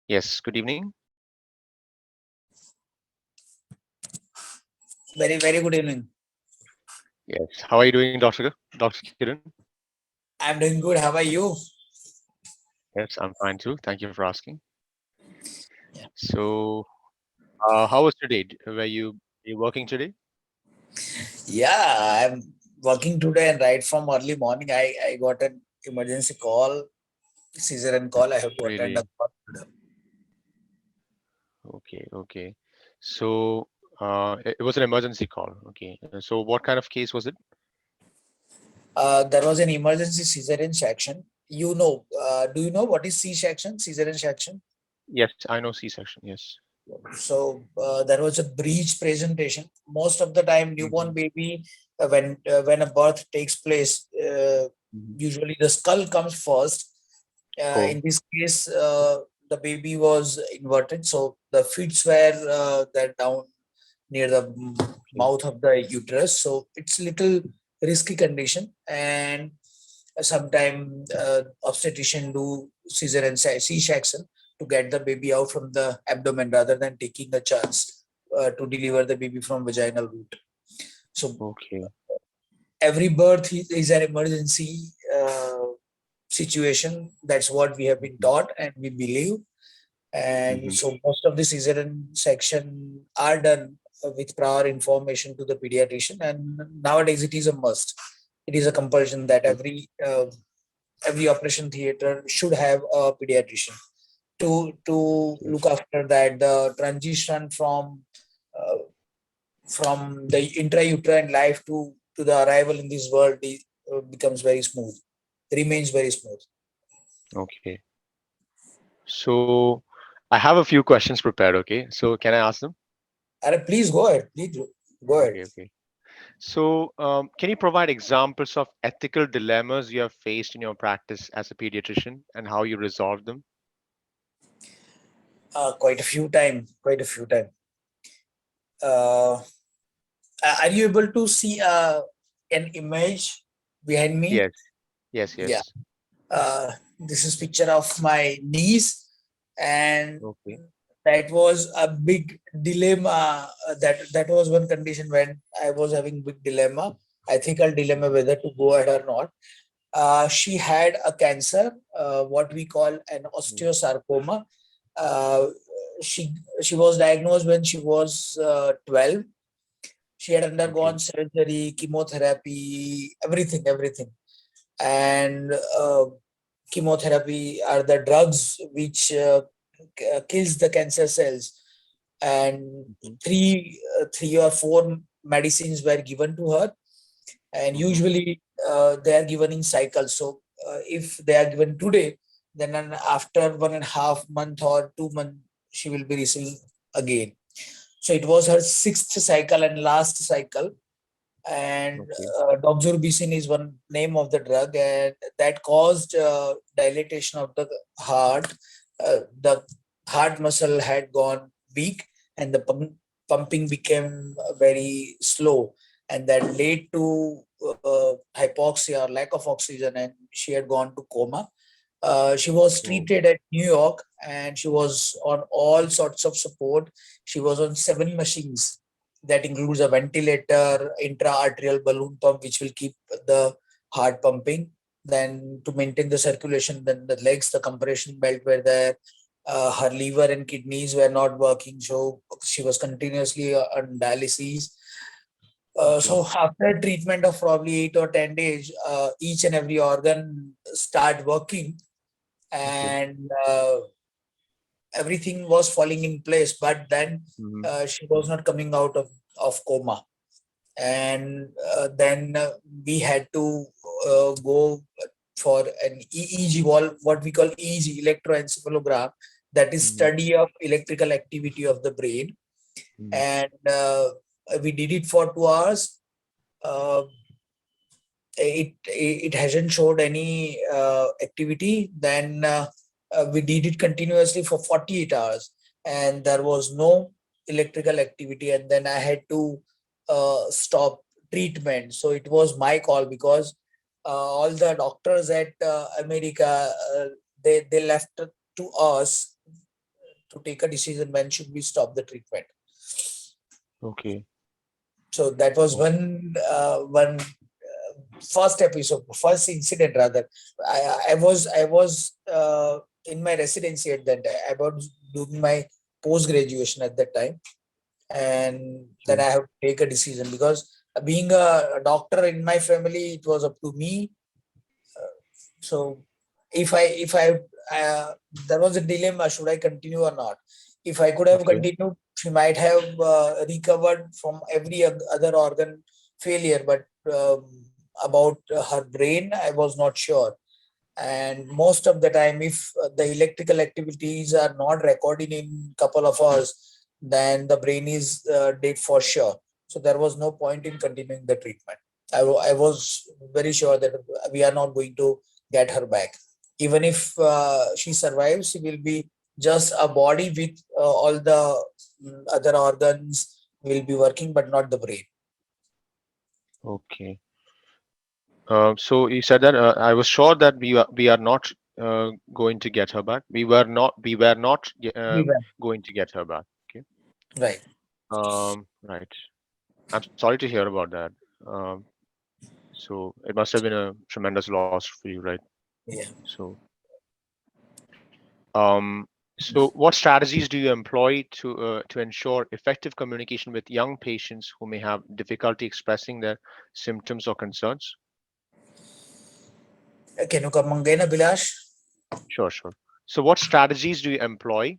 Yes, good evening. Very, very good evening. Yes. How are you doing, Dr. Kiran? I'm doing good. How are you? Yes, I'm fine too. Thank you for asking. Yeah, So, how was your day? Were you working today? yeah, I'm working today and right from early morning. I got an emergency call, cesarean call. I have to attend a Really? call today. Okay, okay. So, it was an emergency call. Okay. So, what kind of case was it? There was an emergency cesarean section. Do you know what is C-section, cesarean section? Yes, I know C-section. Yes. So there was a breech presentation. Most of the time, Mm-hmm. newborn baby, when a birth takes place, Hmm. usually the skull comes first. In Oh, this case, the baby was inverted, so the feet were there down near the okay. mouth of the uterus. So it's little risky condition, and sometime obstetrician do cesarean C-section to get the baby out from the abdomen rather than taking a chance to deliver the baby from vaginal route. So Okay. every birth is an emergency situation. That's what we have been Mm-hmm. taught and we believe. And Mm-hmm. so most of the cesarean section are done with prior information to the pediatrician. And nowadays it is a must. It is a compulsion that every operation theater should have a pediatrician to Okay. look after that. The transition uh, from the intrauterine life to the arrival in this world becomes very smooth, remains very smooth. Okay. So, I have a few questions prepared. Okay. So, can I ask them? Please go ahead. Please go ahead. Okay. Okay. So, can you provide examples of ethical dilemmas you have faced in your practice as a pediatrician and how you resolved them? Quite a few time. Quite a few time. Uh, are you able to see an image behind me? Yes, yes, Yeah. yes. This is picture of my niece, and Okay. that was a big dilemma. That was one condition when I was having big dilemma, ethical dilemma whether to go ahead or not. She had a cancer, what we call an Mm. osteosarcoma. Uh, she was diagnosed when she was 12. She had Okay. undergone surgery, chemotherapy, everything. And chemotherapy are the drugs which kills the cancer cells. And Mm-hmm. three or four medicines were given to her, and Mm-hmm. usually they are given in cycles. So if they are given today, then after 1.5 month or 2 month, she will be receiving again. So it was her sixth cycle and last cycle. And Okay. doxorubicin is one name of the drug, and that caused dilatation of the heart. The heart muscle had gone weak, and the pumping became very slow, and that led to hypoxia or lack of oxygen, and she had gone to coma. She was Oh, treated at New York, and she was on all sorts of support. She was on 7 machines. That includes a ventilator, intra-arterial balloon pump, which will keep the heart pumping. Then to maintain the circulation, then the legs, the compression belt were there. Her liver and kidneys were not working, so she was continuously on dialysis. okay. So after treatment of probably 8 or 10 days, each and every organ start working, Okay. and everything was falling in place. But then Mm-hmm. she was not coming out of coma, and then we had to go for an EEG wall, what we call EEG, electroencephalogram, that is Mm-hmm. study of electrical activity of the brain. Mm-hmm. And we did it for 2 hours. Uh, it hasn't showed any activity. Then we did it continuously for 48 hours, and there was no electrical activity. And then I had to stop treatment. So it was my call, because all the doctors at America, they left to us to take a decision when should we stop the treatment. Okay. So that was Oh, one first episode, first incident rather. I was in my residency at that time. I was doing my post graduation at that time, and then okay. I have to take a decision because being a doctor in my family, it was up to me. So if I there was a dilemma: should I continue or not? If I could have Okay. continued, she might have recovered from every other organ failure, but about her brain, I was not sure. And most of the time, if the electrical activities are not recorded in couple of hours, then the brain is dead for sure. So there was no point in continuing the treatment. I was very sure that we are not going to get her back. Even if she survives, she will be just a body with all the other organs will be working, but not the brain. Okay. So you said that I was sure that we are not going to get her back. We were not We were. going to get her back. Okay. Right. Right. I'm sorry to hear about that. Um, so it must have been a tremendous loss for you, right? Yeah. So, um, so what strategies do you employ to ensure effective communication with young patients who may have difficulty expressing their symptoms or concerns? Can you come again, Abhilash? Sure, sure. So, what strategies do you employ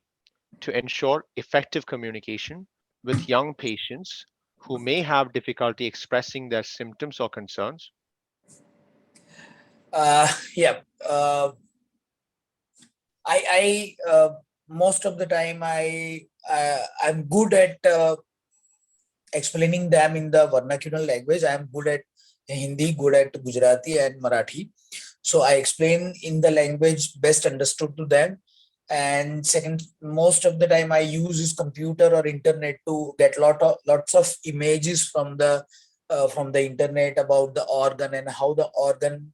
to ensure effective communication with young patients who may have difficulty expressing their symptoms or concerns? Yeah. Most of the time I'm good at explaining them in the vernacular language. I'm good at Hindi, good at Gujarati and Marathi. So I explain in the language best understood to them. And second, most of the time I use is computer or internet to get lots of images from the internet about the organ and how the organ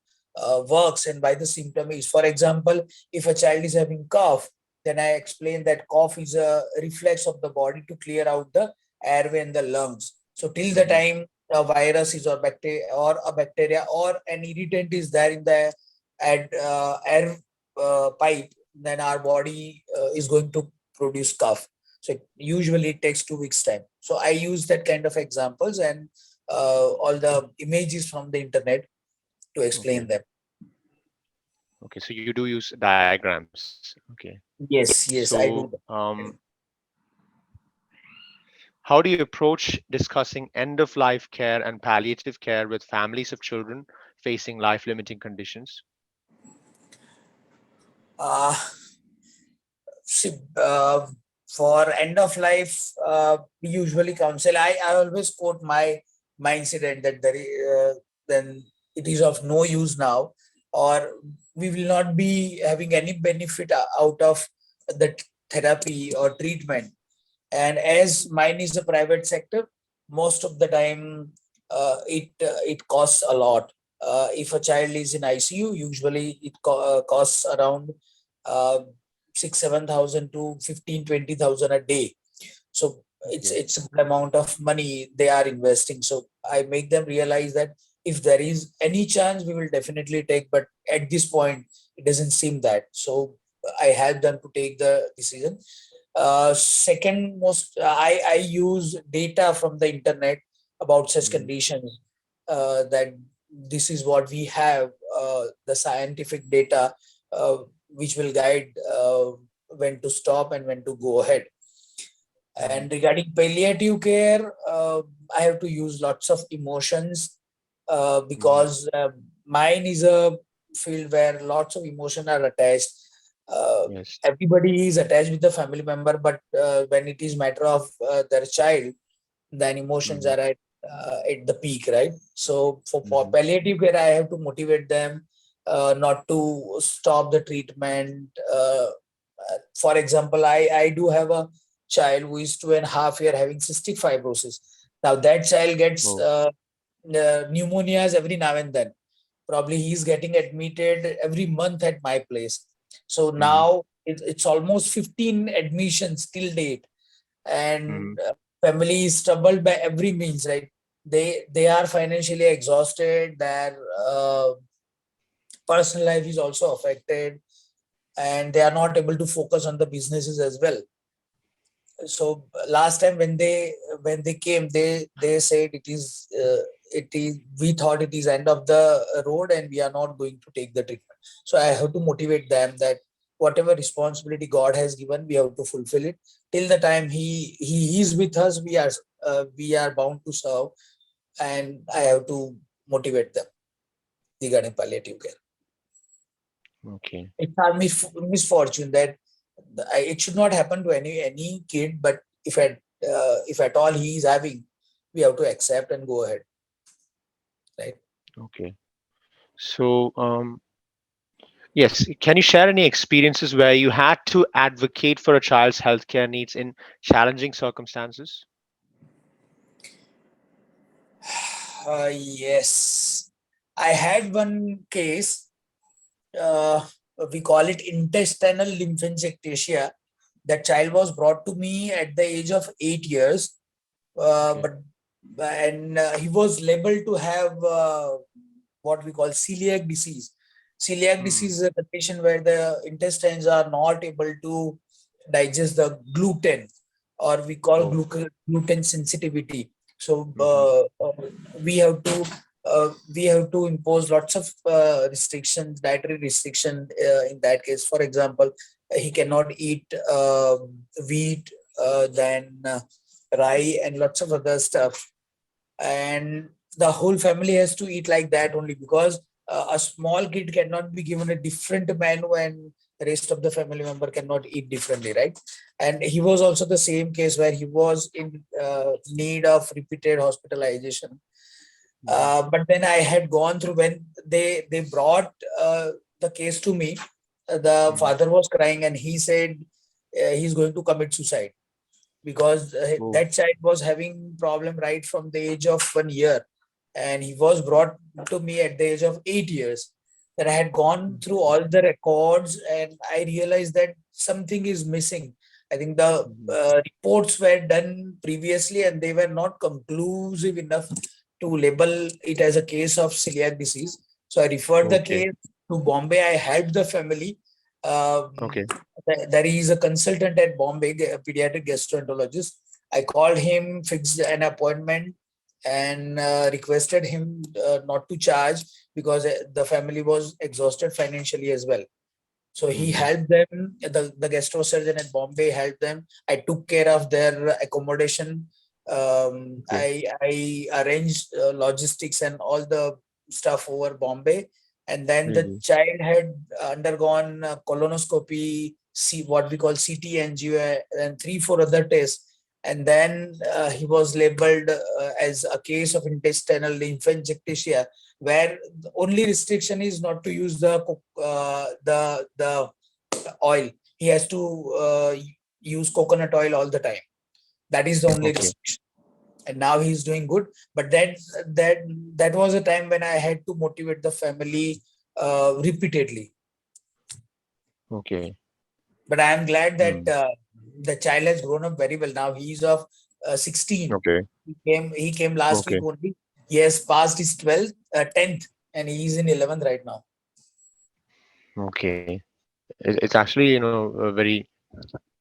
works and why the symptom is. For example, if a child is having cough, then I explain that cough is a reflex of the body to clear out the airway and the lungs. So till the Hmm. time a virus is or a bacteria or an irritant is there in the air pipe, then our body is going to produce cough. So usually it takes 2 weeks time. So I use that kind of examples and all the images from the internet to explain Okay. them. Okay. So you do use diagrams. Okay. Yes, I So, do that. how do you approach discussing end of life care and palliative care with families of children facing life limiting conditions? Uh, See, for end of life, we usually counsel. I always quote my incident that then it is of no use now, or we will not be having any benefit out of the therapy or treatment. And as mine is a private sector, most of the time it costs a lot. If a child is in ICU, usually it costs around uh, 6 7,000 to 15 20,000 a day. So it's Okay. it's a good amount of money they are investing. So I make them realize that if there is any chance, we will definitely take, but at this point it doesn't seem that. So I help them to take the decision. Second most, I use data from the internet about such Hmm. conditions, that this is what we have, the scientific data uh, which will guide when to stop and when to go ahead. Hmm. And regarding palliative care, I have to use lots of emotions Hmm. because mine is a field where lots of emotion are attached. Uh, Yes. Everybody is attached with the family member, but when it is matter of their child, then emotions Hmm. are at the peak, right? So for Hmm. palliative care, I have to motivate them not to stop the treatment. For example, I do have a child who is 2.5 year having cystic fibrosis. Now that child gets Oh. pneumonias every now and then. Probably he's getting admitted every month at my place. So Hmm. now it's almost 15 admissions till date, and Mm-hmm. family is troubled by every means, right? They are financially exhausted. Their personal life is also affected, and they are not able to focus on the businesses as well. So last time when they came, they said it is we thought it is end of the road and we are not going to take the treatment. So I have to motivate them that whatever responsibility God has given, we have to fulfill it. Till the time he is with us, we are bound to serve, and I have to motivate them regarding palliative care. Okay. It's our misfortune that it should not happen to any kid, but if at all he is having, we have to accept and go ahead, right? Okay. So, yes, can you share any experiences where you had to advocate for a child's healthcare needs in challenging circumstances? Yes, I had one case. Uh, we call it intestinal lymphangiectasia. That child was brought to me at the age of 8 years, Okay. but and he was labeled to have what we call celiac disease. Celiac Hmm. disease is a condition where the intestines are not able to digest the gluten, or we call Oh. gluten sensitivity. So Mm-hmm. we have to impose lots of restrictions, dietary restriction in that case. For example, he cannot eat wheat, then rye, and lots of other stuff, and the whole family has to eat like that only, because a small kid cannot be given a different menu and the rest of the family member cannot eat differently, right? And he was also the same case where he was in need of repeated hospitalization. Mm-hmm. But then I had gone through, when they brought the case to me. The Mm-hmm. father was crying and he said he's going to commit suicide, because Oh. that child was having problem right from the age of 1 year, and he was brought to me at the age of 8 years. That I had gone through Okay. all the records and I realized that something is missing. I think the Mm-hmm. reports were done previously and they were not conclusive enough to label it as a case of celiac disease. So I referred the Okay. case to Bombay. I helped the family. Um, Okay. there is a consultant at Bombay, a pediatric gastroenterologist. I called him, fixed an appointment, and requested him not to charge, because the family was exhausted financially as well. So he Mm-hmm. helped them. The gastro surgeon at Bombay helped them. I took care of their accommodation. Okay. I arranged logistics and all the stuff over Bombay. And then the Really. child had undergone colonoscopy, see what we call CT angio, and 3 4 other tests. And then he was labeled as a case of intestinal lymphangiectasia, where the only restriction is not to use the oil. He has to use coconut oil all the time. That is the only Okay. restriction. And now he's doing good. But then that that was a time when I had to motivate the family repeatedly. Okay. But I am glad that Mm. the child has grown up very well. Now he's of 16. Okay. He came last week Okay. only. He has passed his 12th, 10th, and he's in 11th right now. Okay. It's actually, very,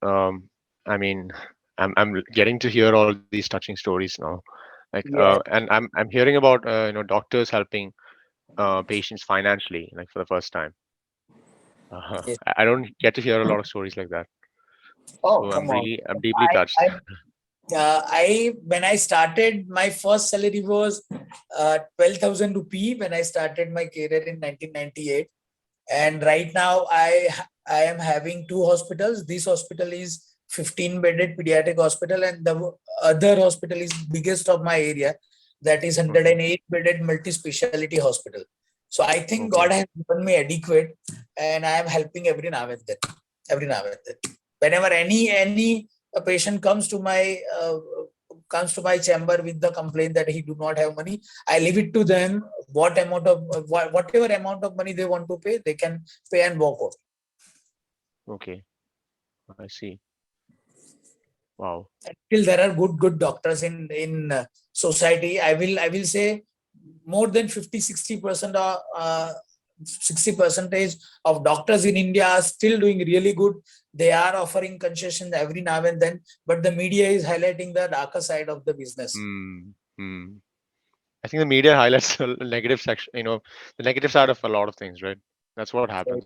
um, I mean, I'm getting to hear all these touching stories now. Like, Yeah. and I'm hearing about, doctors helping patients financially, like for the first time. Yes. I don't get to hear a lot of stories like that. Oh, So come on. I'm deeply touched. I when I started, my first salary was 12,000 rupee when I started my career in 1998. And right now I am having two hospitals. This hospital is 15 bedded pediatric hospital, and the other hospital is biggest of my area, that is Okay. 108 bedded multi speciality hospital. So I think God Okay. has given me adequate, and I am helping every now and then. Every now and then, whenever any a patient comes to my chamber with the complaint that he do not have money, I leave it to them. Whatever amount of money they want to pay, they can pay and walk out. Okay. I see. Wow. Still there are good doctors in society. I will say more than 50-60% or 60 percentage of doctors in India are still doing really good. They are offering concessions every now and then, but the media is highlighting the darker side of the business. Hmm. Hmm. I think the media highlights the negative section, the negative side of a lot of things, right? That's what Right. happens.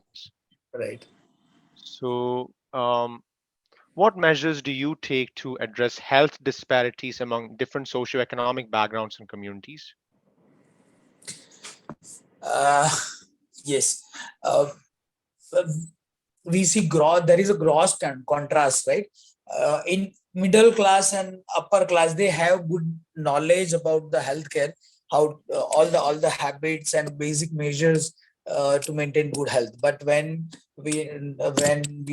Right. So, what measures do you take to address health disparities among different socioeconomic backgrounds and communities? uh, yes. uh, we see there is a gross contrast, right? In middle class and upper class, they have good knowledge about the healthcare, how all the habits and basic measures to maintain good health. But when we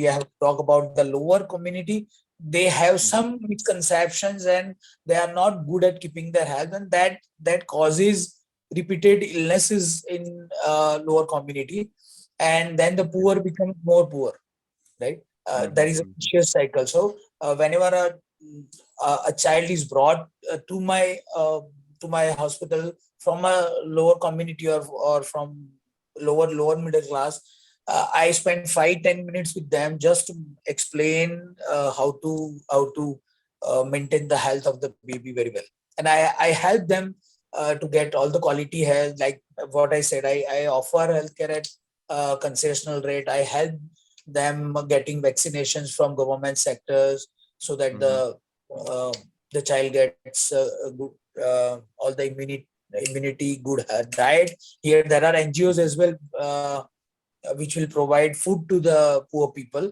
have to talk about the lower community, they have Mhm. some misconceptions and they are not good at keeping their health, and that causes repeated illnesses in lower community, and then the poor becomes more poor, right? There Mhm, is a mhm, vicious cycle. So whenever a child is brought to my hospital from a lower community, or from lower middle class, I spend 5-10 minutes with them just to explain how to maintain the health of the baby very well. And I help them to get all the quality health. Like what I said, I offer healthcare at concessional rate. I help them getting vaccinations from government sectors, so that mhm, uh, the child gets all the immunity, good diet. Here there are NGOs as well, which will provide food to the poor people.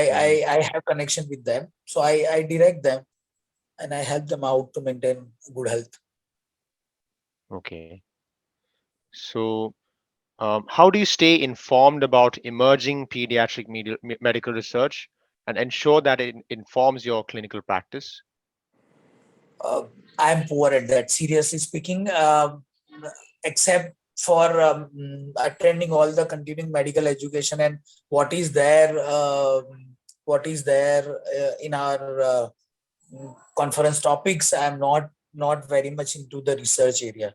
mhm. I have connection with them, so I direct them and I help them out to maintain good health. Okay. So, how do you stay informed about emerging pediatric medical research and ensure that it informs your clinical practice? uh, I'm poor at that. Seriously speaking, except for attending all the continuing medical education and what is there, in our conference topics, I'm not very much into the research area.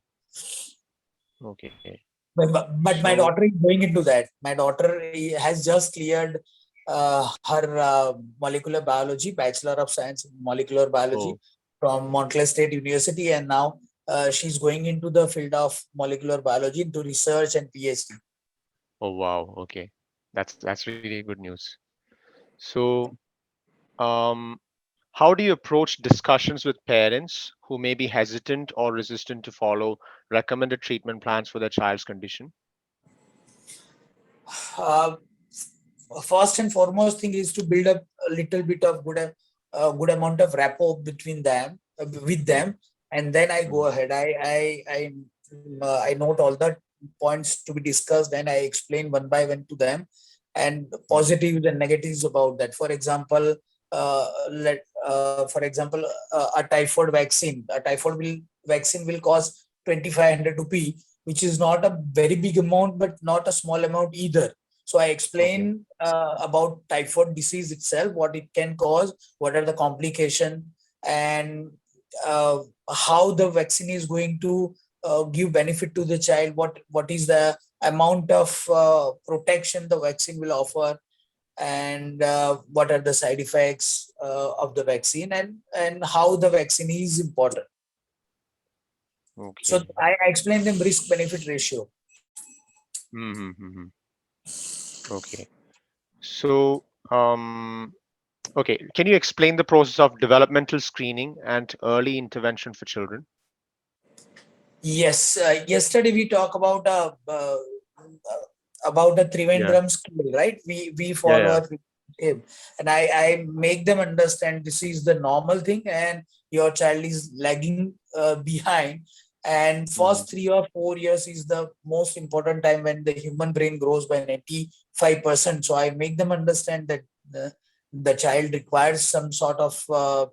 Okay. But my So, daughter is going into that. My daughter has just cleared her molecular biology, Bachelor of Science in Molecular oh, Biology from Montclair State University, and now she's going into the field of molecular biology into research and PhD. oh wow. Okay. That's really good news. So, um, how do you approach discussions with parents who may be hesitant or resistant to follow recommended treatment plans for their child's condition? Uh, First and foremost thing is to build up a little bit of good amount of rapport between them, with Mhm, them, and then I go mhm, ahead. I note all the points to be discussed and I explain one by one to them, and mhm, positives and negatives about that. For example, a typhoid vaccine will cost 2500 rupee, which is not a very big amount but not a small amount either. So I okay. explain about typhoid disease itself, what it can cause, what are the complications, and uh, how the vaccine is going to give benefit to the child. What is the amount of protection the vaccine will offer, and what are the side effects of the vaccine, and how the vaccine is important. So Okay. I explain them risk benefit ratio. Mm-hmm, mm-hmm. Okay. So, okay, can you explain the process of developmental screening and early intervention for children? Yes, yesterday we talk about the Yeah, Trivandrum scale, right? We yeah, follow yeah. a scale, and I make them understand this is the normal thing, and your child is lagging behind. And Mm-hmm, first 3 or 4 years is the most important time when the human brain grows by 95%. So I make them understand that the child requires some sort of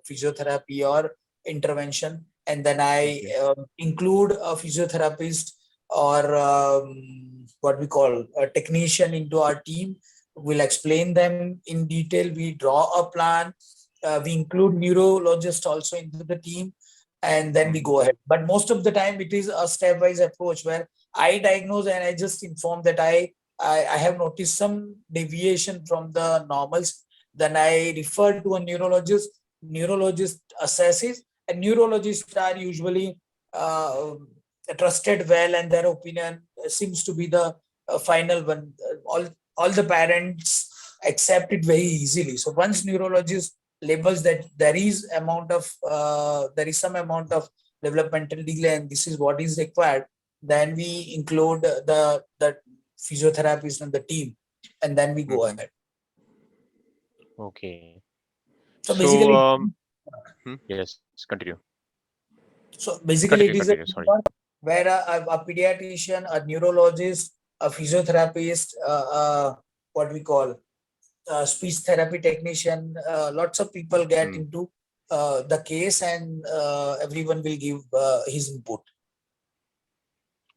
physiotherapy or intervention, and then I okay. include a physiotherapist or what we call a technician into our team, We'll explain them in detail. We draw a plan. We include neurologist also into the team, and then we Mhm. go ahead. But most of the time, it is a stepwise approach where I diagnose and I just inform that I have noticed some deviation from the normals. Then I refer to a neurologist. Neurologist assesses, and neurologists are usually uh, trusted well, and their opinion seems to be the final one. All the parents accept it very easily. So once neurologist labels that there is some amount of developmental delay and this is what is required, then we include the physiotherapist and the team, and then we go Mhm. ahead. Okay. So So, basically, yes, continue. so Continue, basically, it is continue. a Sorry. teamwork where a pediatrician, a neurologist, a physiotherapist, what we call speech therapy technician, lots of people get Hmm. into the case, and everyone will give his input.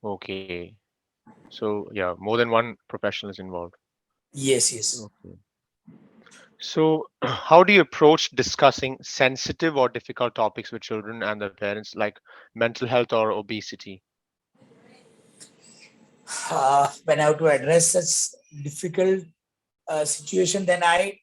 Okay. So, yeah, more than one professional is involved. Yes, yes. Okay. So, how do you approach discussing sensitive or difficult topics with children and their parents, like mental health or obesity? When I have to address such difficult situation, then I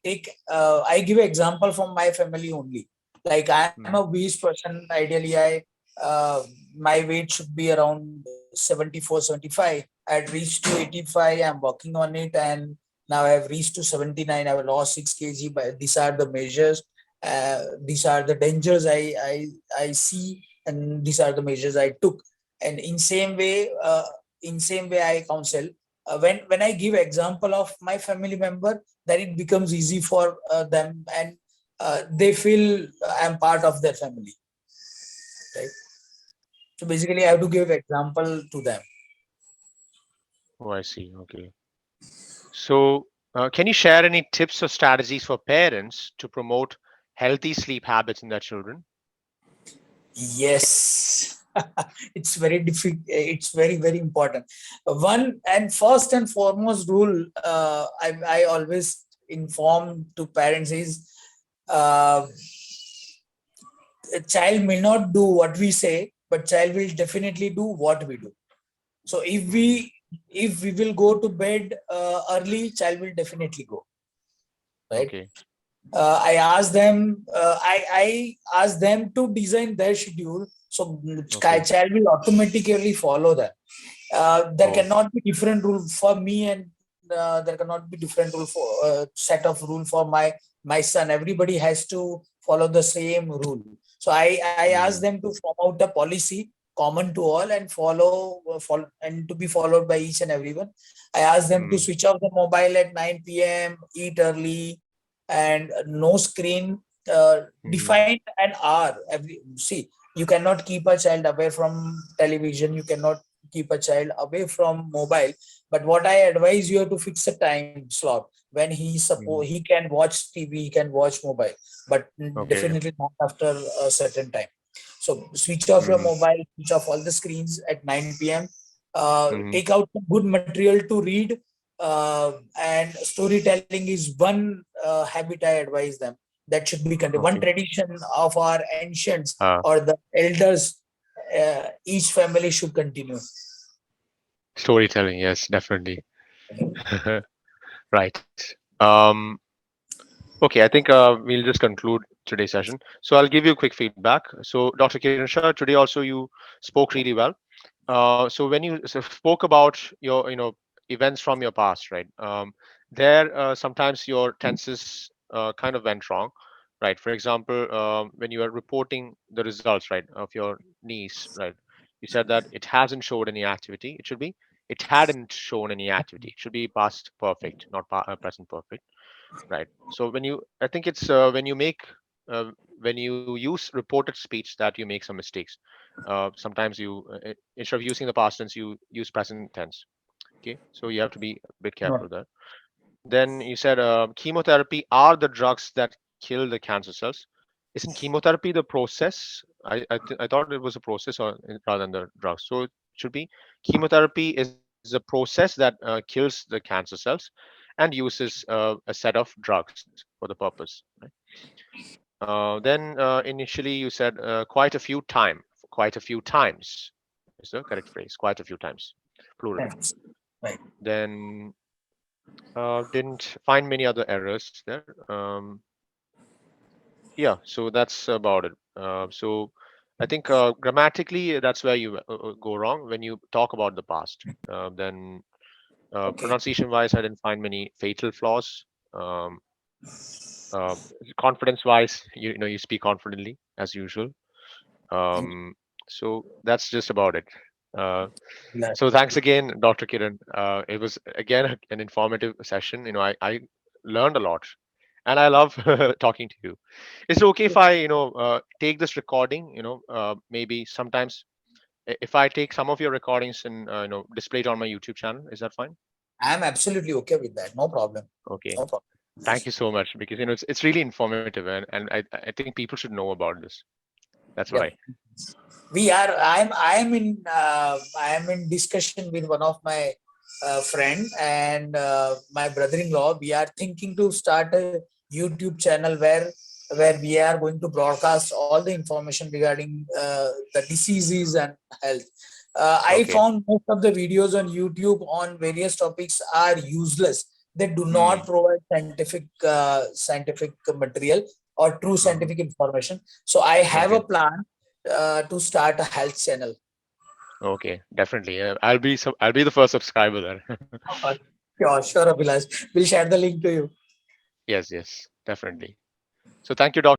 give an example from my family only. Like I am a Hmm. obese person. Ideally, uh, my weight should be around 74, 75. I had reached to 85. I'm working on it, and now I have reached to 79. I've lost 6 kg. But these are the measures. These are the dangers I see, and these are the measures I took. And in same way, I counsel when I give example of my family member, then it becomes easy for them, and they feel I'm part of their family, right? So basically I have to give Okay. example to them. Oh, I see. Okay. So, can you share any tips or strategies for parents to promote healthy sleep habits in their children? Yes. It's very difficult. It's very very important. One and first and foremost rule I always inform to parents is uh, a child may not do what we say, but child will definitely do what we do. So Hmm. if we will go to bed early, child will definitely go, right? Okay. I ask them. I ask them to design their schedule, so Okay. child will automatically follow that. There Oh. cannot be different rule for me, and there cannot be different rule for set of rule for my son. Everybody has to follow the same rule. So I ask Hmm. them to form out a policy common to all and follow and to be followed by each and everyone. I ask them to Hmm. switch off the mobile at 9 p.m., eat early, and no screen. Hmm. Define an hour. See, you cannot keep a child away from television. You cannot keep a child away from mobile. But what I advise, you have to fix a time slot when Hmm. he can watch TV, he can watch mobile, but Okay. definitely not after a certain time. So switch off your Hmm. mobile, switch off all the screens at 9 p.m. Hmm. Take out some good material to read, and storytelling is one habit I advise them that should be continued. One Okay. tradition of our ancients Uh, or the elders, each family should continue. Storytelling. Yes, definitely. Right. Okay, I think we'll just conclude today's session. So I'll give you a quick feedback. So Dr. Kiran Shah, today also you spoke really well. So when you spoke about your, events from your past, right? There sometimes your tenses kind of went wrong, right? For example, when you are reporting the results, right, of your niece, right? You said that it hasn't showed any activity. It should be it hadn't shown any activity. It should be past perfect, not present perfect, right? So I think it's when you use reported speech that you make some mistakes. Sometimes instead of using the past tense, you use present tense. Okay, so you have to be a bit careful there. Then you said chemotherapy are the drugs that kill the cancer cells. Isn't chemotherapy the process? I thought it was a process rather than the drugs. So it should be chemotherapy is a process that kills the cancer cells, and uses a set of drugs for the purpose. Right? Then initially you said quite a few times is the correct phrase, quite a few times, plural. Thanks. Right. Then didn't find many other errors there. Yeah, so that's about it. So I think grammatically that's where you go wrong when you talk about the past. Then Okay. pronunciation wise, I didn't find many fatal flaws. Um, uh, Confidence wise, you know, you speak confidently as usual. Thank you. So that's just about it. Uh, Glad. so thanks again, Dr. Kiran. It was again an informative session. You know, I learned a lot, and I love talking to you. Is it okay if I, take this recording? Maybe sometimes if I take some of your recordings and display it on my YouTube channel, is that fine? I'm absolutely okay with that. No problem. Okay. No problem. Thank you so much because it's really informative and I think people should know about this. That's why. Yep. We are. I am in discussion with one of my friend and my brother-in-law. We are thinking to start a YouTube channel where we are going to broadcast all the information regarding the diseases and health. I Okay. found most of the videos on YouTube on various topics are useless. They do not Hmm. provide scientific material or true Hmm. scientific information. So I have Okay. a plan to start a health channel. Okay. Definitely. I'll be the first subscriber there. Sure, sure, Abhilash. We'll share the link to you. Yes. Yes. Definitely. So thank you, Dr.